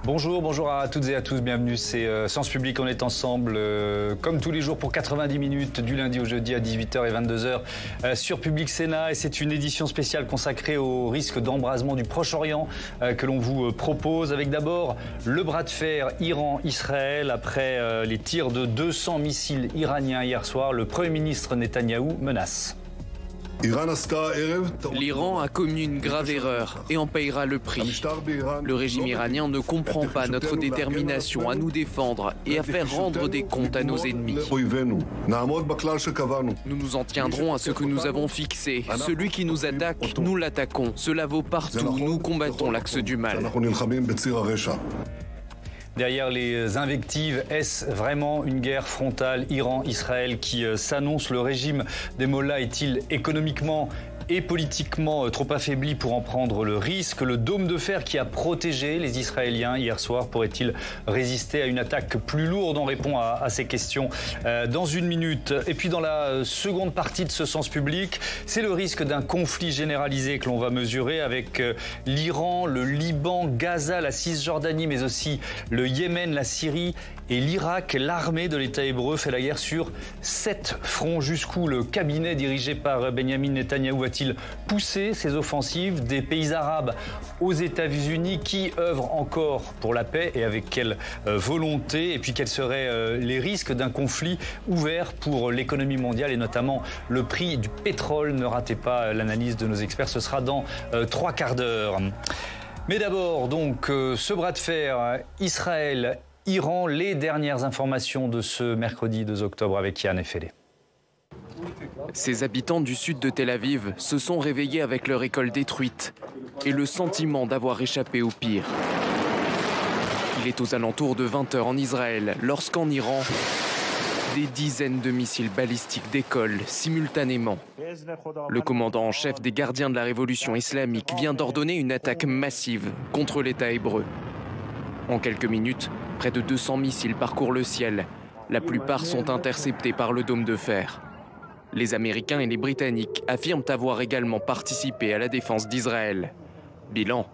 Bonjour à toutes et à tous, bienvenue, c'est Sens Public, on est ensemble comme tous les jours pour 90 minutes du lundi au jeudi à 18h et 22h sur Public Sénat, et c'est une édition spéciale consacrée au risque d'embrasement du Proche-Orient que l'on vous propose, avec d'abord le bras de fer Iran-Israël après les tirs de 200 missiles iraniens hier soir. Le Premier ministre Netanyahou menace. L'Iran a commis une grave erreur et en payera le prix. Le régime iranien ne comprend pas notre détermination à nous défendre et à faire rendre des comptes à nos ennemis. Nous nous en tiendrons à ce que nous avons fixé. Celui qui nous attaque, nous l'attaquons. Cela vaut partout. Nous combattons l'axe du mal. Derrière les invectives, est-ce vraiment une guerre frontale Iran-Israël qui s'annonce? Le régime des mollahs est-il économiquement et politiquement trop affaibli pour en prendre le risque? Le dôme de fer qui a protégé les Israéliens hier soir pourrait-il résister à une attaque plus lourde? On répond à ces questions dans une minute. Et puis dans la seconde partie de ce Sens Public, c'est le risque d'un conflit généralisé que l'on va mesurer avec l'Iran, le Liban, Gaza, la Cisjordanie, mais aussi le Yémen, la Syrie et l'Irak. L'armée de l'État hébreu fait la guerre sur 7 fronts. Jusqu'où le cabinet dirigé par Benyamin Netanyahou va-t-il pousser ses offensives? Des pays arabes aux États-Unis qui œuvrent encore pour la paix, et avec quelle volonté? Et puis quels seraient les risques d'un conflit ouvert pour l'économie mondiale et notamment le prix du pétrole? Ne ratez pas l'analyse de nos experts, ce sera dans 3 quarts d'heure. Mais d'abord, donc, ce bras de fer Israël-Iran, les dernières informations de ce mercredi 2 octobre avec Yann Effelé. Ces habitants du sud de Tel Aviv se sont réveillés avec leur école détruite et le sentiment d'avoir échappé au pire. Il est aux alentours de 20h en Israël lorsqu'en Iran, des dizaines de missiles balistiques décollent simultanément. Le commandant en chef des gardiens de la révolution islamique vient d'ordonner une attaque massive contre l'État hébreu. En quelques minutes, près de 200 missiles parcourent le ciel. La plupart sont interceptés par le dôme de fer. Les Américains et les Britanniques affirment avoir également participé à la défense d'Israël. Bilan,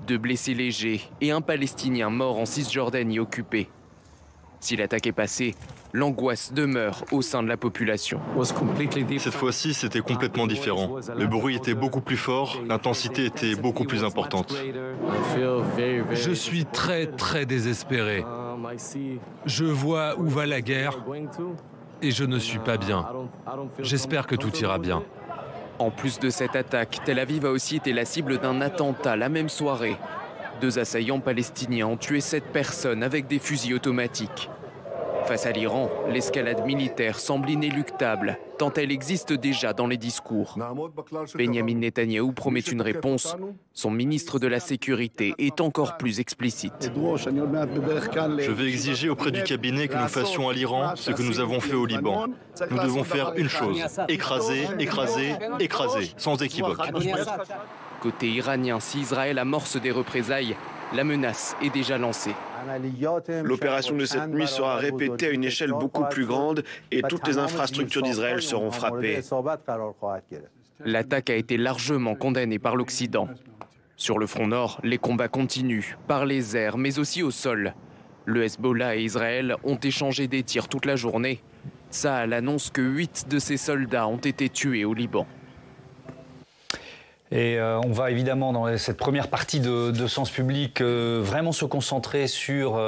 2 blessés légers et un Palestinien mort en Cisjordanie occupée. Si l'attaque est passée, l'angoisse demeure au sein de la population. Cette fois-ci, c'était complètement différent. Le bruit était beaucoup plus fort, l'intensité était beaucoup plus importante. Je suis très désespéré. Je vois où va la guerre et je ne suis pas bien. J'espère que tout ira bien. En plus de cette attaque, Tel Aviv a aussi été la cible d'un attentat la même soirée. 2 assaillants palestiniens ont tué 7 personnes avec des fusils automatiques. Face à l'Iran, l'escalade militaire semble inéluctable, tant elle existe déjà dans les discours. Benyamin Netanyahou promet une réponse. Son ministre de la Sécurité est encore plus explicite. Je vais exiger auprès du cabinet que nous fassions à l'Iran ce que nous avons fait au Liban. Nous devons faire une chose, écraser, écraser, écraser, sans équivoque. Côté iranien, si Israël amorce des représailles, la menace est déjà lancée. L'opération de cette nuit sera répétée à une échelle beaucoup plus grande et toutes les infrastructures d'Israël seront frappées. L'attaque a été largement condamnée par l'Occident. Sur le front nord, les combats continuent, par les airs mais aussi au sol. Le Hezbollah et Israël ont échangé des tirs toute la journée. Tsahal annonce que 8 de ses soldats ont été tués au Liban. Et on va évidemment dans cette première partie de Sens Public vraiment se concentrer sur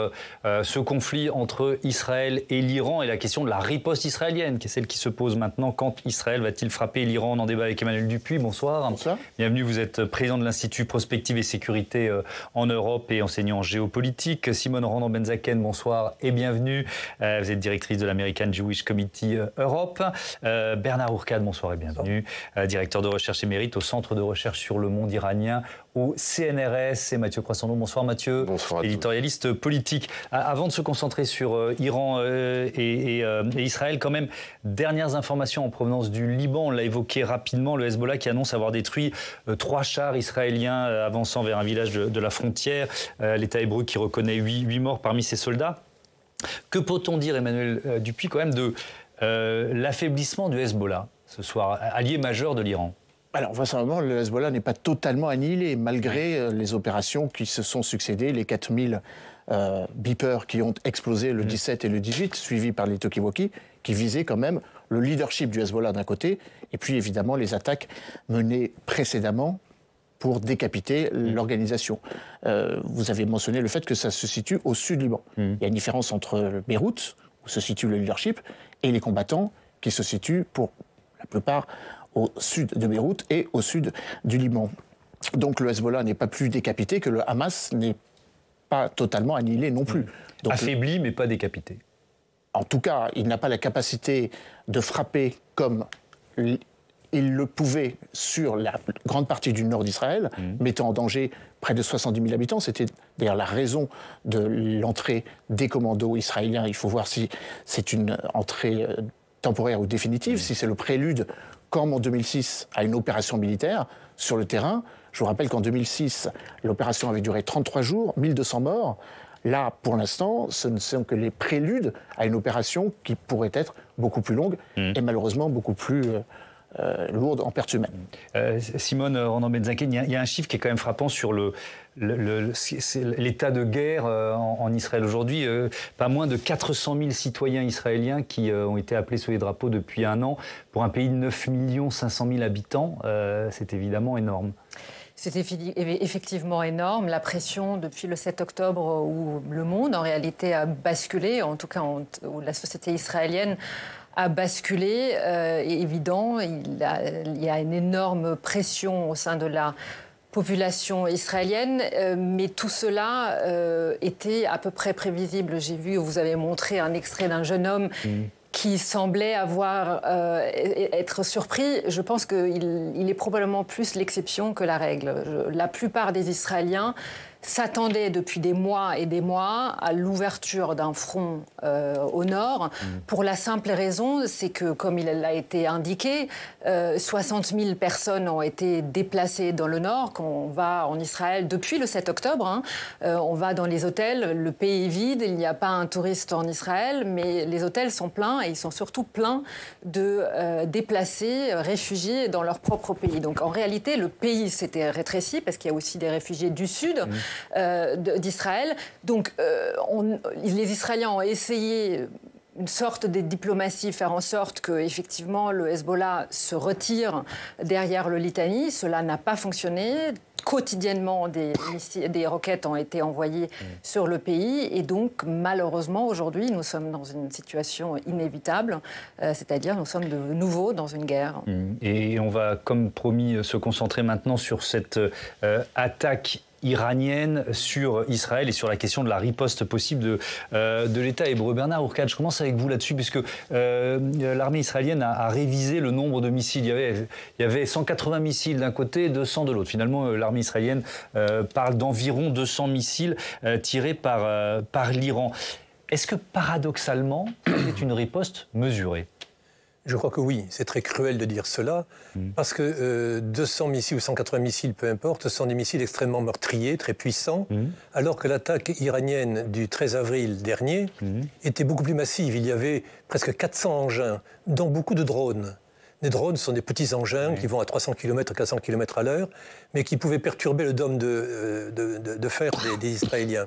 ce conflit entre Israël et l'Iran et la question de la riposte israélienne, qui est celle qui se pose maintenant. Quand Israël va-t-il frapper l'Iran? On en débat avec Emmanuel Dupuis. Bonsoir. Bonsoir. Bienvenue, vous êtes président de l'Institut Prospective et Sécurité en Europe et enseignant en géopolitique. Simone Randon-Benzaken, bonsoir et bienvenue. Vous êtes directrice de l'American Jewish Committee Europe. Bernard Ourcade, bonsoir et bienvenue. Directeur de recherche émérite au Centre de recherche sur le monde iranien au CNRS. Et Mathieu Croissando, bonsoir Mathieu. Bonsoir éditorialiste politique. Avant de se concentrer sur Iran et Israël, quand même, dernières informations en provenance du Liban. On l'a évoqué rapidement, le Hezbollah qui annonce avoir détruit 3 chars israéliens avançant vers un village de la frontière. L'État hébreu qui reconnaît 8 morts parmi ses soldats. Que peut-on dire, Emmanuel Dupuis, quand même, de l'affaiblissement du Hezbollah ce soir, allié majeur de l'Iran? Alors, vraisemblablement, le Hezbollah n'est pas totalement annihilé, malgré les opérations qui se sont succédées, les 4000 beepers qui ont explosé le 17 et le 18, suivis par les talkie-walkie, qui visaient quand même le leadership du Hezbollah d'un côté, et puis évidemment les attaques menées précédemment pour décapiter l'organisation. Vous avez mentionné le fait que ça se situe au sud du Liban. Il y a une différence entre Beyrouth, où se situe le leadership, et les combattants qui se situent pour la plupart au sud de Beyrouth et au sud du Liban. Donc le Hezbollah n'est pas plus décapité que le Hamas n'est pas totalement annihilé non plus. Donc, affaibli mais pas décapité. En tout cas, il n'a pas la capacité de frapper comme il le pouvait sur la grande partie du nord d'Israël, mettant en danger près de 70 000 habitants. C'était d'ailleurs la raison de l'entrée des commandos israéliens. Il faut voir si c'est une entrée temporaire ou définitive, si c'est le prélude, comme en 2006, à une opération militaire sur le terrain. Je vous rappelle qu'en 2006, l'opération avait duré 33 jours, 1200 morts. Là, pour l'instant, ce ne sont que les préludes à une opération qui pourrait être beaucoup plus longue et malheureusement beaucoup plus lourde en pertes humaines. Simone Ronan-Benzaken, il y a un chiffre qui est quand même frappant sur l'état de guerre en Israël aujourd'hui. Pas moins de 400 000 citoyens israéliens qui ont été appelés sous les drapeaux depuis un an. Pour un pays de 9 500 000 habitants, c'est évidemment énorme. C'est effectivement énorme. La pression depuis le 7 octobre où le monde, en réalité, a basculé, en tout cas où la société israélienne a basculé, est évident. Il y a une énorme pression au sein de la population israélienne, mais tout cela était à peu près prévisible. J'ai vu, vous avez montré un extrait d'un jeune homme qui semblait être surpris. Je pense qu'il est probablement plus l'exception que la règle. La plupart des Israéliens s'attendaient depuis des mois et des mois à l'ouverture d'un front au nord, pour la simple raison, c'est que, comme il a été indiqué, 60 000 personnes ont été déplacées dans le nord, qu'on va en Israël depuis le 7 octobre. On va dans les hôtels, le pays est vide, il n'y a pas un touriste en Israël, mais les hôtels sont pleins et ils sont surtout pleins de déplacés, réfugiés dans leur propre pays. Donc en réalité, le pays s'était rétréci parce qu'il y a aussi des réfugiés du sud d'Israël. Donc les Israéliens ont essayé une sorte de diplomatie, faire en sorte que effectivement le Hezbollah se retire derrière le Litani. Cela n'a pas fonctionné. Quotidiennement, des roquettes ont été envoyées sur le pays. Et donc, malheureusement, aujourd'hui, nous sommes dans une situation inévitable. C'est-à-dire, nous sommes de nouveau dans une guerre. Et on va, comme promis, se concentrer maintenant sur cette attaque iranienne sur Israël et sur la question de la riposte possible de l'État hébreu. Bernard Ourcade, je commence avec vous là-dessus, puisque l'armée israélienne a révisé le nombre de missiles. Il y avait 180 missiles d'un côté et 200 de l'autre. Finalement, l'armée israélienne parle d'environ 200 missiles tirés par l'Iran. Est-ce que, paradoxalement, c'est une riposte mesurée ? Je crois que oui, c'est très cruel de dire cela, parce que 200 missiles ou 180 missiles, peu importe, ce sont des missiles extrêmement meurtriers, très puissants, alors que l'attaque iranienne du 13 avril dernier était beaucoup plus massive. Il y avait presque 400 engins, dont beaucoup de drones. Les drones sont des petits engins qui vont à 300 km, 400 km à l'heure, mais qui pouvaient perturber le dôme de fer des Israéliens.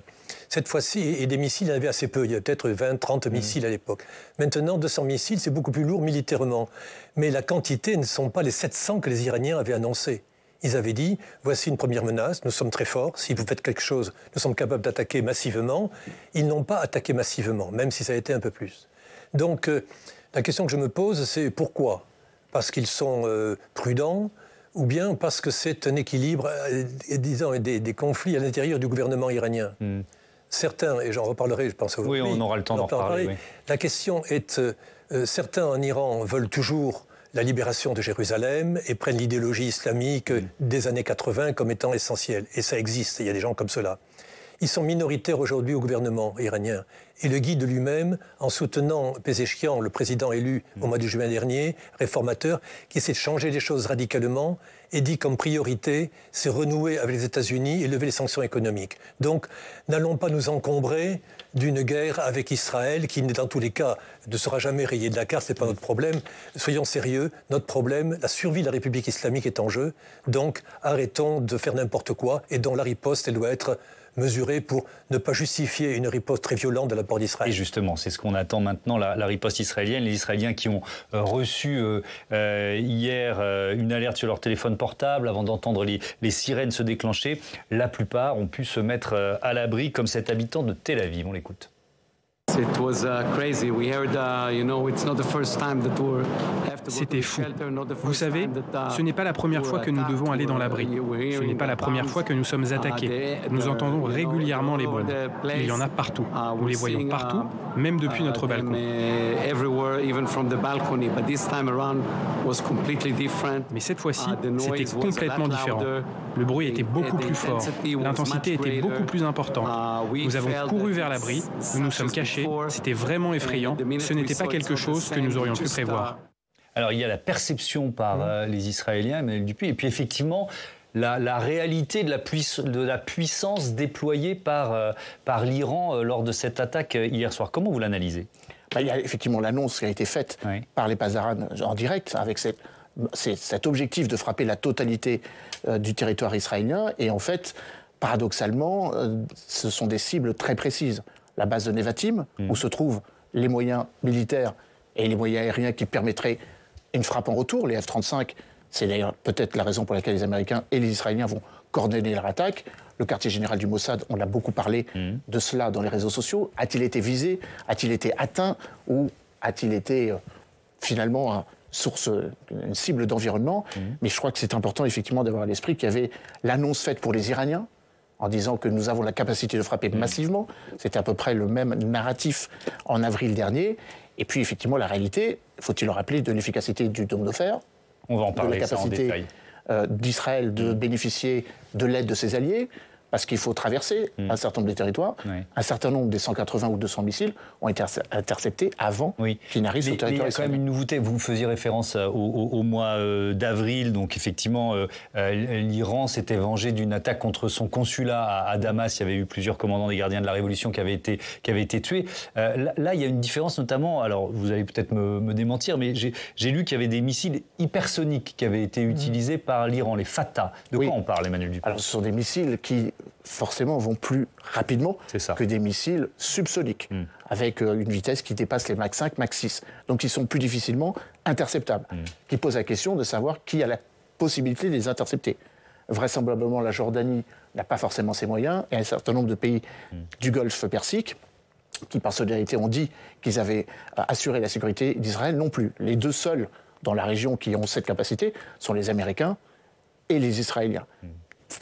Cette fois-ci, et des missiles, il y en avait assez peu. Il y avait peut-être 20, 30 missiles à l'époque. Maintenant, 200 missiles, c'est beaucoup plus lourd militairement. Mais la quantité ne sont pas les 700 que les Iraniens avaient annoncés. Ils avaient dit, voici une première menace, nous sommes très forts, si vous faites quelque chose, nous sommes capables d'attaquer massivement. Ils n'ont pas attaqué massivement, même si ça a été un peu plus. Donc, la question que je me pose, c'est pourquoi ? Parce qu'ils sont prudents, ou bien parce que c'est un équilibre, disons, des conflits à l'intérieur du gouvernement iranien. Certains, et j'en reparlerai, je pense aujourd'hui. Oui, on aura le temps d'en reparler. Oui. La question est, certains en Iran veulent toujours la libération de Jérusalem et prennent l'idéologie islamique des années 80 comme étant essentielle. Et ça existe, il y a des gens comme cela. Ils sont minoritaires aujourd'hui au gouvernement iranien. et le guide lui-même en soutenant Pezeshkian, le président élu au mois de juin dernier, réformateur, qui essaie de changer les choses radicalement et dit comme priorité, c'est renouer avec les États-Unis et lever les sanctions économiques. Donc, n'allons pas nous encombrer d'une guerre avec Israël qui, dans tous les cas, ne sera jamais rayée de la carte, ce n'est pas notre problème. Soyons sérieux, notre problème, la survie de la République islamique est en jeu. Donc, arrêtons de faire n'importe quoi et dont la riposte, elle doit être mesurée pour ne pas justifier une riposte très violente de la part d'Israël. Et justement, c'est ce qu'on attend maintenant, la riposte israélienne. Les Israéliens qui ont reçu hier une alerte sur leur téléphone portable avant d'entendre les sirènes se déclencher, la plupart ont pu se mettre à l'abri, comme cet habitant de Tel Aviv. On l'écoute. C'était fou. Vous savez, ce n'est pas la première fois que nous devons aller dans l'abri. Ce n'est pas la première fois que nous sommes attaqués. Nous entendons régulièrement les bombes. Il y en a partout. Nous les voyons partout, même depuis notre balcon. Mais cette fois-ci, c'était complètement différent. Le bruit était beaucoup plus fort. L'intensité était beaucoup plus importante. Nous avons couru vers l'abri. Nous nous sommes cachés. C'était vraiment effrayant. Ce n'était pas quelque chose que nous aurions pu prévoir. Alors, il y a la perception par les Israéliens, Emmanuel Dupuis, et puis effectivement, la réalité de la puissance déployée par l'Iran lors de cette attaque hier soir. Comment vous l'analysez ? Il y a effectivement l'annonce qui a été faite par les Pasdaran en direct, avec cet objectif de frapper la totalité du territoire israélien. Et en fait, paradoxalement, ce sont des cibles très précises. La base de Nevatim, où se trouvent les moyens militaires et les moyens aériens qui permettraient une frappe en retour, les F-35. C'est d'ailleurs peut-être la raison pour laquelle les Américains et les Israéliens vont coordonner leur attaque. Le quartier général du Mossad, on a beaucoup parlé de cela dans les réseaux sociaux. A-t-il été visé ? A-t-il été atteint ? Ou a-t-il été finalement une cible d'environnement ? Mais je crois que c'est important effectivement d'avoir à l'esprit qu'il y avait l'annonce faite pour les Iraniens, en disant que nous avons la capacité de frapper massivement. C'était à peu près le même narratif en avril dernier. Et puis, effectivement, la réalité, faut-il le rappeler, de l'efficacité du dôme de fer. On va en parler, ça en détail. De la capacité d'Israël de bénéficier de l'aide de ses alliés, parce qu'il faut traverser un certain nombre de territoires. Un certain nombre des 180 ou 200 missiles ont été interceptés avant qu'ils n'arrivent sur le territoire israélien. Il y a quand même une nouveauté. Vous faisiez référence au mois d'avril. Donc, effectivement, l'Iran s'était vengé d'une attaque contre son consulat à Damas. Il y avait eu plusieurs commandants des gardiens de la Révolution qui avaient été tués. Là, il y a une différence, notamment, alors vous allez peut-être me démentir, mais j'ai lu qu'il y avait des missiles hypersoniques qui avaient été utilisés par l'Iran, les Fatah. De quoi on parle, Emmanuel Dupuis ? Alors, ce sont des missiles qui forcément vont plus rapidement que des missiles subsoniques, avec une vitesse qui dépasse les Mach 5, Mach 6. Donc ils sont plus difficilement interceptables. Qui pose la question de savoir qui a la possibilité de les intercepter. Vraisemblablement, la Jordanie n'a pas forcément ces moyens, et un certain nombre de pays du Golfe Persique, qui par solidarité ont dit qu'ils avaient assuré la sécurité d'Israël, non plus. Les deux seuls dans la région qui ont cette capacité sont les Américains et les Israéliens.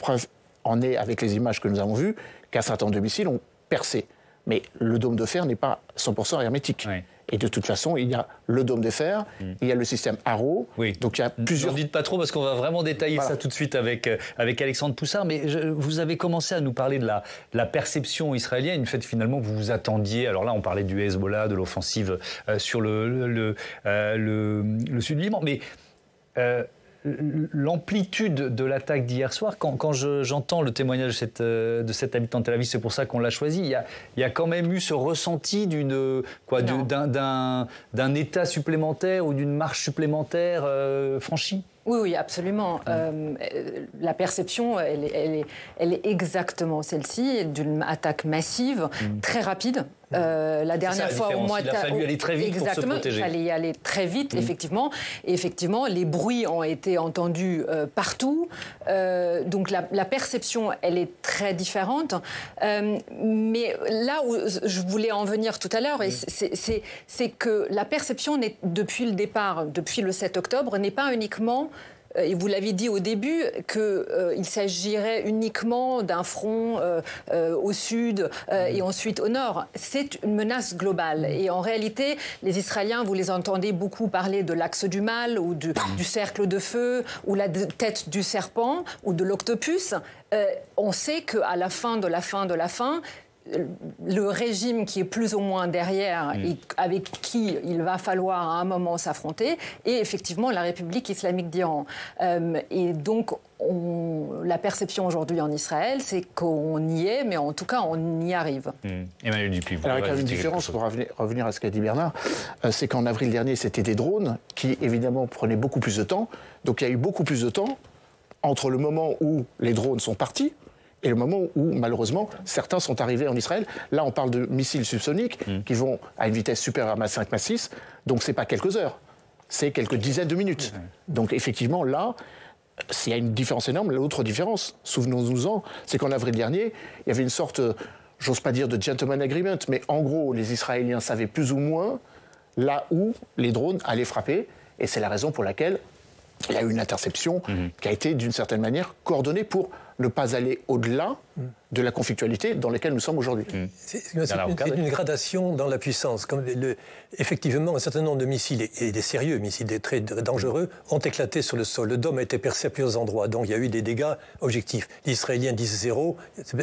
Preuve en est, avec les images que nous avons vues, qu'un certain nombre de missiles ont percé. Mais le dôme de fer n'est pas 100% hermétique. Et de toute façon, il y a le dôme de fer, il y a le système Arrow. Donc il y a plusieurs... Ne dites pas trop parce qu'on va vraiment détailler ça tout de suite avec Alexandre Poussard. Mais vous avez commencé à nous parler de la perception israélienne. Une fait, finalement, vous vous attendiez... Alors là, on parlait du Hezbollah, de l'offensive sur le sud du Liban. Mais... l'amplitude de l'attaque d'hier soir, quand j'entends le témoignage de cet habitant de Tel Aviv, c'est pour ça qu'on l'a choisi, il y a quand même eu ce ressenti d'un état supplémentaire ou d'une marche supplémentaire franchie. Oui, absolument. La perception, elle est exactement celle-ci, d'une attaque massive, très rapide. La dernière fois, au mois de... Il a fallu aller très vite pour se protéger. Il fallait y aller très vite, effectivement. Et effectivement, les bruits ont été entendus partout. Donc la perception, elle est très différente. Mais là où je voulais en venir tout à l'heure, c'est que la perception, depuis le départ, depuis le 7 octobre, n'est pas uniquement... Et vous l'avez dit au début, qu'il s'agirait uniquement d'un front au sud et ensuite au nord. C'est une menace globale. Et en réalité, les Israéliens, vous les entendez beaucoup parler de l'axe du mal ou du cercle de feu ou la tête du serpent ou de l'octopus. On sait qu'à la fin de la fin, le régime qui est plus ou moins derrière et avec qui il va falloir à un moment s'affronter, et effectivement la République islamique d'Iran. Et donc, la perception aujourd'hui en Israël, c'est qu'on y est, mais en tout cas, on y arrive. Emmanuel Dupuis. Alors, il y a une différence, pour revenir à ce qu'a dit Bernard, c'est qu'en avril dernier, c'était des drones qui, évidemment, prenaient beaucoup plus de temps. Donc, il y a eu beaucoup plus de temps entre le moment où les drones sont partis et le moment où, malheureusement, certains sont arrivés en Israël. Là, on parle de missiles subsoniques qui vont à une vitesse supérieure à Mach 5, Mach 6. Donc, ce n'est pas quelques heures, c'est quelques dizaines de minutes. Donc, effectivement, là, s'il y a une différence énorme, l'autre différence, souvenons-nous-en, c'est qu'en avril dernier, il y avait une sorte, j'ose pas dire de gentleman agreement, mais en gros, les Israéliens savaient plus ou moins là où les drones allaient frapper. Et c'est la raison pour laquelle il y a eu une interception qui a été, d'une certaine manière, coordonnée pour ne pas aller au-delà de la conflictualité dans laquelle nous sommes aujourd'hui. C'est une gradation dans la puissance. Comme effectivement, un certain nombre de missiles, et des sérieux missiles, des très dangereux, ont éclaté sur le sol. Le dôme a été percé à plusieurs endroits, donc il y a eu des dégâts objectifs. Les Israéliens disent 0,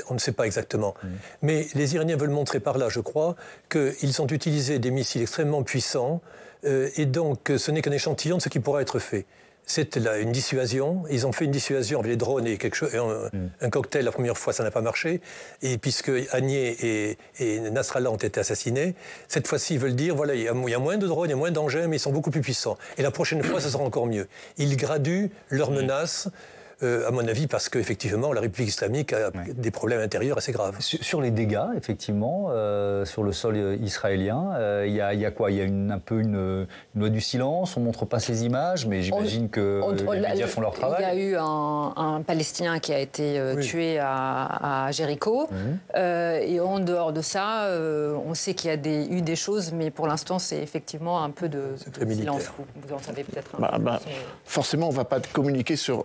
on ne sait pas exactement. Mais les Iraniens veulent montrer par là, je crois, qu'ils ont utilisé des missiles extrêmement puissants, et donc ce n'est qu'un échantillon de ce qui pourra être fait. C'est une dissuasion. Ils ont fait une dissuasion avec les drones et un cocktail. La première fois, ça n'a pas marché. Et puisque Haniyeh et Nasrallah ont été assassinés, cette fois-ci, ils veulent dire, voilà, il y a moins de drones, il y a moins d'engins, mais ils sont beaucoup plus puissants. Et la prochaine fois, ça sera encore mieux. Ils graduent leurs menaces. À mon avis, parce qu'effectivement, la République islamique a des problèmes intérieurs assez graves. Sur les dégâts, effectivement, sur le sol israélien, il y a quoi? Il y a un peu une loi du silence, on ne montre pas ces images, mais j'imagine que les médias font leur travail. Il y a eu un Palestinien qui a été tué à Jéricho, et en dehors de ça, on sait qu'il y a eu des choses, mais pour l'instant, c'est effectivement un peu de silence. Vous en savez peut-être un peu. Forcément, on ne va pas communiquer sur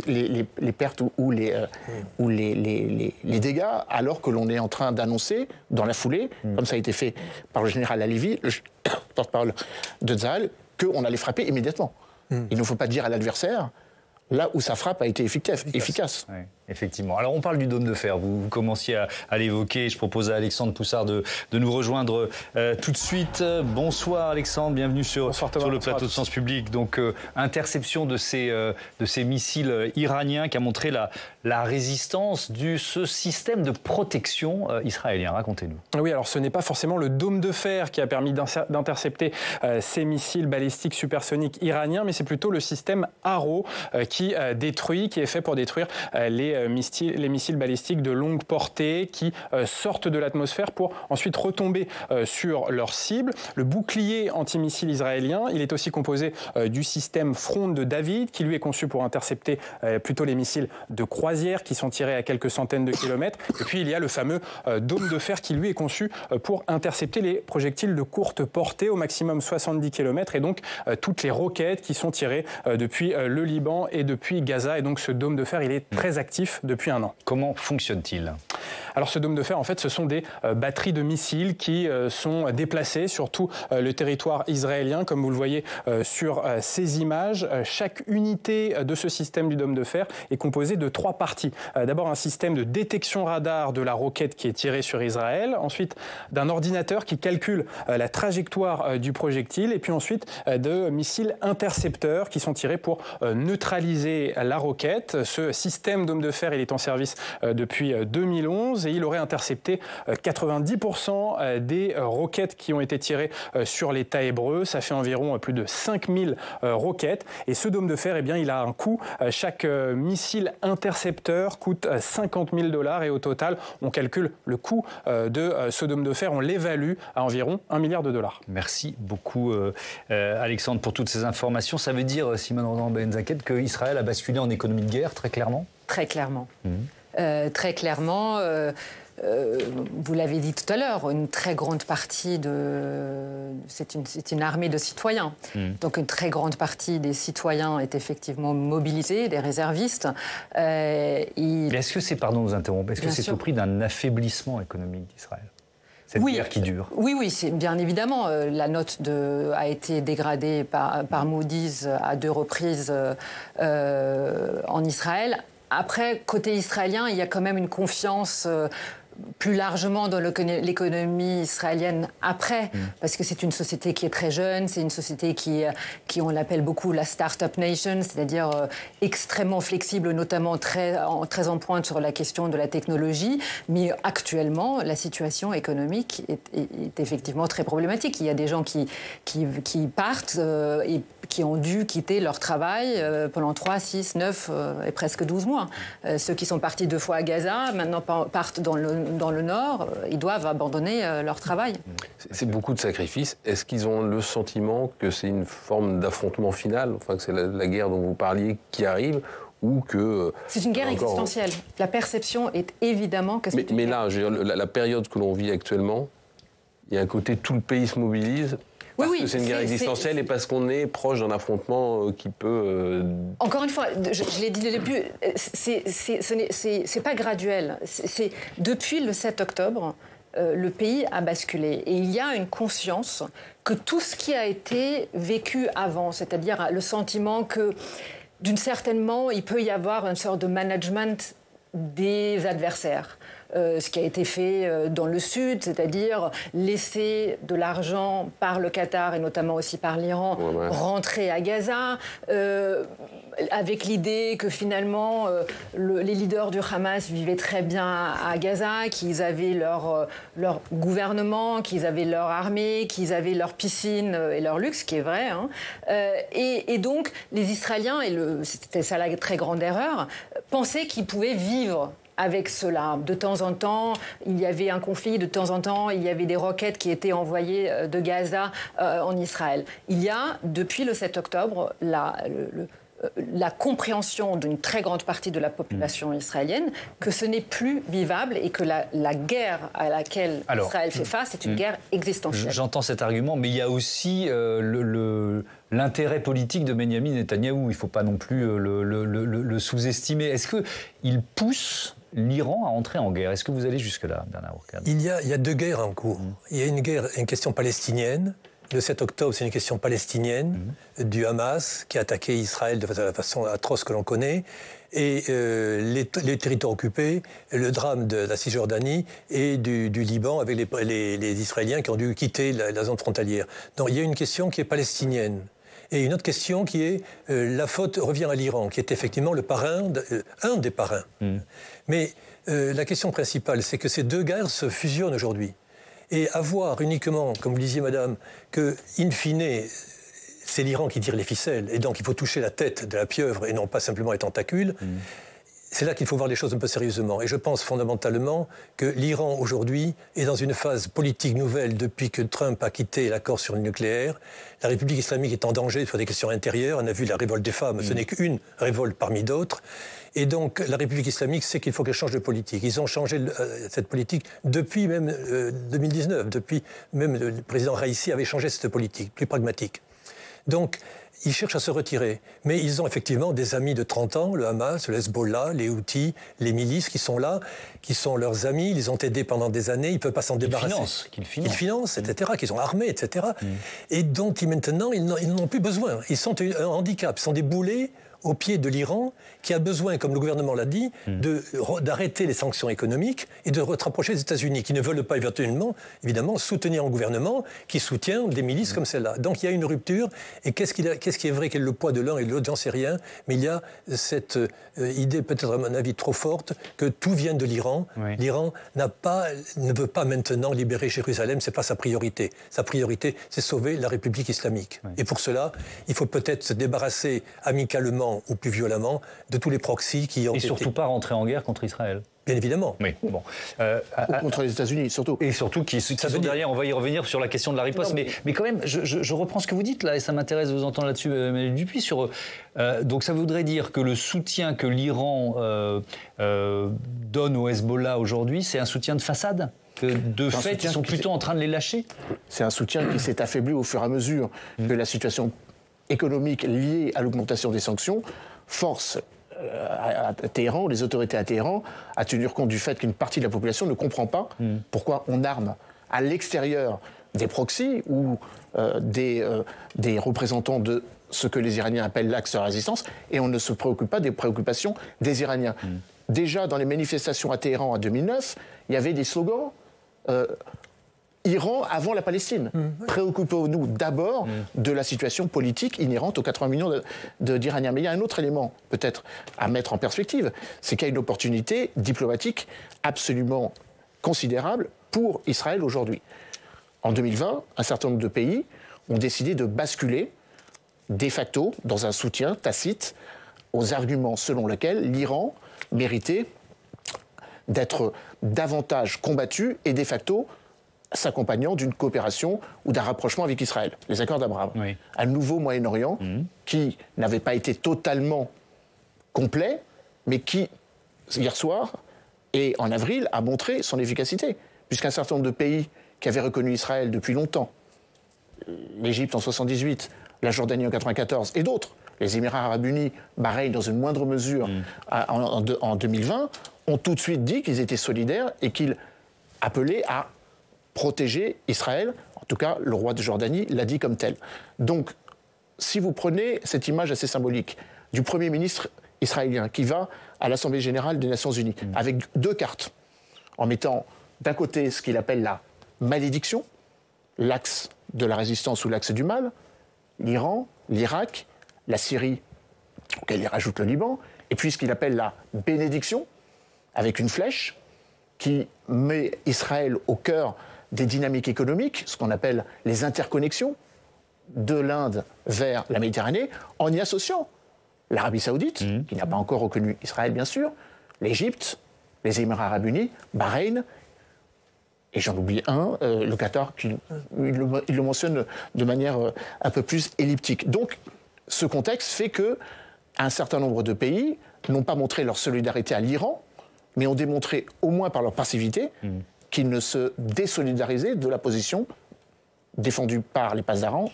les pertes ou les dégâts, alors que l'on est en train d'annoncer, dans la foulée, comme ça a été fait par le général Halevi, le porte-parole de Tzahal, qu'on allait frapper immédiatement. Il ne faut pas dire à l'adversaire là où sa frappe a été efficace. Oui, effectivement. Alors on parle du dôme de fer, vous commenciez à l'évoquer, je propose à Alexandre Poussard de nous rejoindre tout de suite. Bonsoir Alexandre, bienvenue sur le plateau de Sens Public. Donc interception de ces missiles iraniens qui a montré la résistance de ce système de protection israélien. Racontez-nous. Oui, alors ce n'est pas forcément le dôme de fer qui a permis d'intercepter ces missiles balistiques supersoniques iraniens, mais c'est plutôt le système Arrow qui est fait pour détruire les missiles balistiques de longue portée qui sortent de l'atmosphère pour ensuite retomber sur leur cible. Le bouclier antimissile israélien, il est aussi composé du système Front de David qui lui est conçu pour intercepter plutôt les missiles de croisière qui sont tirés à quelques centaines de kilomètres. Et puis il y a le fameux dôme de fer qui lui est conçu pour intercepter les projectiles de courte portée au maximum 70 km et donc toutes les roquettes qui sont tirées depuis le Liban et depuis Gaza. Et donc ce dôme de fer, il est très actif depuis un an. Comment fonctionne-t-il ? Alors ce dôme de fer, en fait, ce sont des batteries de missiles qui sont déplacées sur tout le territoire israélien, comme vous le voyez sur ces images. Chaque unité de ce système du dôme de fer est composée de 3 parties. D'abord un système de détection radar de la roquette qui est tirée sur Israël, ensuite d'un ordinateur qui calcule la trajectoire du projectile, et puis ensuite de missiles intercepteurs qui sont tirés pour neutraliser la roquette. Ce système dôme de fer, il est en service depuis 2011 et il aurait intercepté 90% des roquettes qui ont été tirées sur l'État hébreu. Ça fait environ plus de 5000 roquettes. Et ce dôme de fer, eh bien, il a un coût. Chaque missile intercepteur coûte $50 000 et au total, on calcule le coût de ce dôme de fer, on l'évalue à environ $1 milliard. Merci beaucoup Alexandre pour toutes ces informations. Ça veut dire, Simone Rodan-Benzaket, qu'Israël a basculé en économie de guerre, très clairement ? Très clairement. Très clairement. Vous l'avez dit tout à l'heure, une très grande partie c'est une armée de citoyens. Donc une très grande partie des citoyens est effectivement mobilisée, des réservistes. Mais est-ce que c'est, pardon de vous interrompre, est-ce que c'est au prix d'un affaiblissement économique d'Israël ? Cette guerre qui dure. Oui, c'est bien évidemment. La note a été dégradée par Moody's à 2 reprises en Israël. Après, côté israélien, il y a quand même une confiance plus largement dans l'économie israélienne après, parce que c'est une société qui est très jeune, c'est une société qui on l'appelle beaucoup la start-up nation, c'est-à-dire extrêmement flexible, notamment très en pointe sur la question de la technologie, mais actuellement, la situation économique est effectivement très problématique. Il y a des gens qui partent et qui ont dû quitter leur travail pendant 3, 6, 9 et presque 12 mois. Ceux qui sont partis 2 fois à Gaza, maintenant partent dans le nord, ils doivent abandonner leur travail. C'est beaucoup de sacrifices. Est-ce qu'ils ont le sentiment que c'est une forme d'affrontement final, enfin que c'est la guerre dont vous parliez qui arrive, ou que... C'est une guerre existentielle. La perception est évidemment que c'est une guerre. Là, je veux dire, la période que l'on vit actuellement, il y a un côté, tout le pays se mobilise. Parce que c'est une guerre existentielle et parce qu'on est proche d'un affrontement qui peut... Encore une fois, je l'ai dit dès le début, c'est pas graduel. C'est depuis le 7 octobre, le pays a basculé. Et il y a une conscience que tout ce qui a été vécu avant, c'est-à-dire le sentiment que, d'une certaine manière, il peut y avoir une sorte de management des adversaires. Ce qui a été fait dans le Sud, c'est-à-dire laisser de l'argent par le Qatar et notamment aussi par l'Iran rentrer à Gaza, avec l'idée que finalement les leaders du Hamas vivaient très bien à Gaza, qu'ils avaient leur gouvernement, qu'ils avaient leur armée, qu'ils avaient leur piscine et leur luxe, ce qui est vrai. Hein. Et donc les Israéliens, et c'était ça la très grande erreur, pensaient qu'ils pouvaient vivre avec cela. De temps en temps, il y avait un conflit, de temps en temps, il y avait des roquettes qui étaient envoyées de Gaza en Israël. Il y a, depuis le 7 octobre, la compréhension d'une très grande partie de la population israélienne que ce n'est plus vivable et que la guerre à laquelle Israël fait face est une guerre existentielle. J'entends cet argument, mais il y a aussi l'intérêt politique de Benyamin Netanyahou. Il ne faut pas non plus le sous-estimer. Est-ce qu'il pousse l'Iran à entrer en guerre? Est-ce que vous allez jusque-là, Bernard Hourcade? Il y a 2 guerres en cours. Il y a une question palestinienne. Le 7 octobre, c'est une question palestinienne du Hamas qui a attaqué Israël de la façon atroce que l'on connaît. Et les territoires occupés, le drame de la Cisjordanie et du Liban avec les Israéliens qui ont dû quitter la zone frontalière. Donc il y a une question qui est palestinienne. Et une autre question qui est, la faute revient à l'Iran, qui est effectivement le parrain, un des parrains. Mais la question principale, c'est que ces 2 guerres se fusionnent aujourd'hui. Et avoir uniquement, comme vous disiez, madame, que, in fine, c'est l'Iran qui tire les ficelles, et donc il faut toucher la tête de la pieuvre et non pas simplement les tentacules, c'est là qu'il faut voir les choses un peu sérieusement. Et je pense fondamentalement que l'Iran, aujourd'hui, est dans une phase politique nouvelle depuis que Trump a quitté l'accord sur le nucléaire. La République islamique est en danger sur des questions intérieures. On a vu la révolte des femmes, ce n'est qu'une révolte parmi d'autres. Et donc, la République islamique sait qu'il faut qu'elle change de politique. Ils ont changé cette politique depuis même 2019. Depuis même le président Raïssi avait changé cette politique, plus pragmatique. Donc, ils cherchent à se retirer. Mais ils ont effectivement des amis de 30 ans, le Hamas, le Hezbollah, les Houthis, les milices qui sont là, qui sont leurs amis. Ils les ont aidés pendant des années. Ils ne peuvent pas s'en débarrasser. Qu'ils financent, etc., qu'ils ont armés, etc. Et dont maintenant, ils n'en ont plus besoin. Ils sont un handicap. Ils sont des boulets au pied de l'Iran, qui a besoin, comme le gouvernement l'a dit, d'arrêter les sanctions économiques et de rapprocher les États-Unis, qui ne veulent pas évidemment soutenir un gouvernement qui soutient des milices comme celle-là. Donc il y a une rupture, et qu'est-ce qui est vrai, quel est le poids de l'un et de l'autre, j'en sais rien, mais il y a cette idée, peut-être à mon avis trop forte, que tout vient de l'Iran. Oui. L'Iran ne veut pas maintenant libérer Jérusalem, c'est pas sa priorité. Sa priorité, c'est sauver la République islamique. Oui. Et pour cela, il faut peut-être se débarrasser amicalement ou plus violemment de tous les proxys qui ont été... Et surtout pas rentrer en guerre contre Israël. Bien évidemment. Oui, bon. Ou contre les États-Unis, surtout. Et surtout qui sont derrière, on va y revenir sur la question de la riposte, mais quand même, je reprends ce que vous dites là, et ça m'intéresse de vous entendre là-dessus, Emmanuel Dupuis. Donc ça voudrait dire que le soutien que l'Iran donne au Hezbollah aujourd'hui, c'est un soutien de façade ? Que de fait, ils sont plutôt en train de les lâcher ? C'est un soutien qui s'est affaibli au fur et à mesure que la situation économique liée à l'augmentation des sanctions force à Téhéran, les autorités à Téhéran, à tenir compte du fait qu'une partie de la population ne comprend pas pourquoi on arme à l'extérieur des proxys ou des représentants de ce que les Iraniens appellent l'axe de résistance, et on ne se préoccupe pas des préoccupations des Iraniens. déjà dans les manifestations à Téhéran en 2009, il y avait des slogans Iran avant la Palestine. Préoccupons-nous d'abord de la situation politique inhérente aux 80 millions d'Iraniens. Mais il y a un autre élément, peut-être, à mettre en perspective, c'est qu'il y a une opportunité diplomatique absolument considérable pour Israël aujourd'hui. En 2020, un certain nombre de pays ont décidé de basculer de facto dans un soutien tacite aux arguments selon lesquels l'Iran méritait d'être davantage combattu et de facto s'accompagnant d'une coopération ou d'un rapprochement avec Israël, les accords d'Abraham. Oui. Un nouveau Moyen-Orient qui n'avait pas été totalement complet, mais qui, hier soir et en avril, a montré son efficacité, puisqu'un certain nombre de pays qui avaient reconnu Israël depuis longtemps, l'Égypte en 78, la Jordanie en 94 et d'autres, les Émirats arabes unis, Bahreïn dans une moindre mesure en 2020, ont tout de suite dit qu'ils étaient solidaires et qu'ils appelaient à protéger Israël. En tout cas, le roi de Jordanie l'a dit comme tel. Donc, si vous prenez cette image assez symbolique du Premier ministre israélien qui va à l'Assemblée générale des Nations unies avec deux cartes, en mettant d'un côté ce qu'il appelle la malédiction, l'axe de la résistance ou l'axe du mal, l'Iran, l'Irak, la Syrie, auquel il rajoute le Liban, et puis ce qu'il appelle la bénédiction, avec une flèche qui met Israël au cœur des dynamiques économiques, ce qu'on appelle les interconnexions de l'Inde vers la Méditerranée, en y associant l'Arabie saoudite, qui n'a pas encore reconnu Israël, bien sûr, l'Égypte, les Émirats arabes unis, Bahreïn, et j'en oublie un, le Qatar, il le mentionne de manière un peu plus elliptique. Donc, ce contexte fait qu'un certain nombre de pays n'ont pas montré leur solidarité à l'Iran, mais ont démontré, au moins par leur passivité, qu'ils ne se désolidarisaient de la position défendue par les Pasdaran,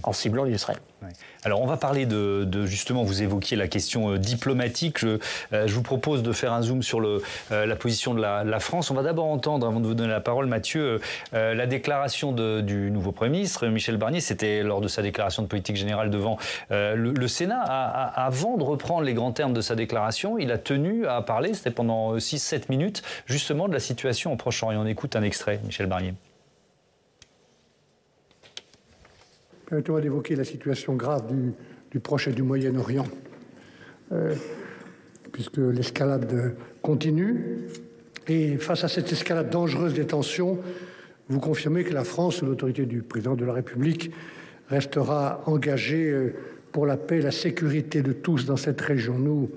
en ciblant l'Israël. Ouais. Alors on va parler de justement, vous évoquiez la question diplomatique. Je vous propose de faire un zoom sur la position de la France. On va d'abord entendre, avant de vous donner la parole, Mathieu, la déclaration du nouveau Premier ministre, Michel Barnier. C'était lors de sa déclaration de politique générale devant le Sénat. Avant de reprendre les grands termes de sa déclaration, il a tenu à parler, c'était pendant 6-7 minutes, justement de la situation au Proche-Orient. On écoute un extrait, Michel Barnier. Permettez-moi d'évoquer la situation grave du Proche et du Moyen-Orient, puisque l'escalade continue. Et face à cette escalade dangereuse des tensions, vous confirmez que la France, sous l'autorité du président de la République, restera engagée pour la paix et la sécurité de tous dans cette région. Nous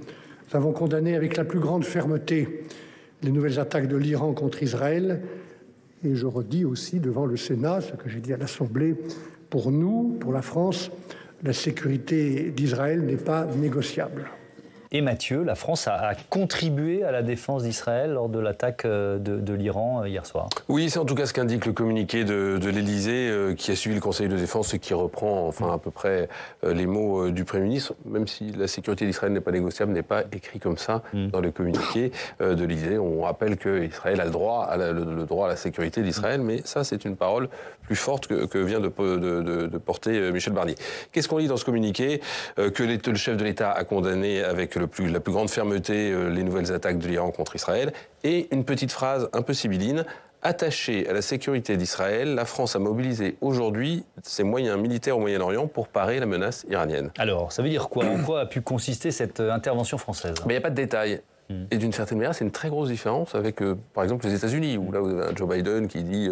avons condamné avec la plus grande fermeté les nouvelles attaques de l'Iran contre Israël. Et je redis aussi devant le Sénat ce que j'ai dit à l'Assemblée. Pour nous, pour la France, la sécurité d'Israël n'est pas négociable. Et Mathieu, la France a contribué à la défense d'Israël lors de l'attaque de l'Iran hier soir. Oui, c'est en tout cas ce qu'indique le communiqué de l'Élysée qui a suivi le Conseil de défense et qui reprend à peu près les mots du Premier ministre, même si la sécurité d'Israël n'est pas négociable, n'est pas écrit comme ça dans le communiqué de l'Élysée. On rappelle qu'Israël a le droit à la sécurité d'Israël, mais ça c'est une parole plus forte que vient de porter Michel Barnier. Qu'est-ce qu'on lit dans ce communiqué? Que le chef de l'État a condamné avec la plus grande fermeté les nouvelles attaques de l'Iran contre Israël, et une petite phrase un peu sibylline: attachée à la sécurité d'Israël, la France a mobilisé aujourd'hui ses moyens militaires au Moyen-Orient pour parer la menace iranienne. Alors, ça veut dire quoi? En quoi a pu consister cette intervention française? Mais il n'y a pas de détails. Et d'une certaine manière, c'est une très grosse différence avec, par exemple, les États-Unis, où là, vous avez un Joe Biden qui dit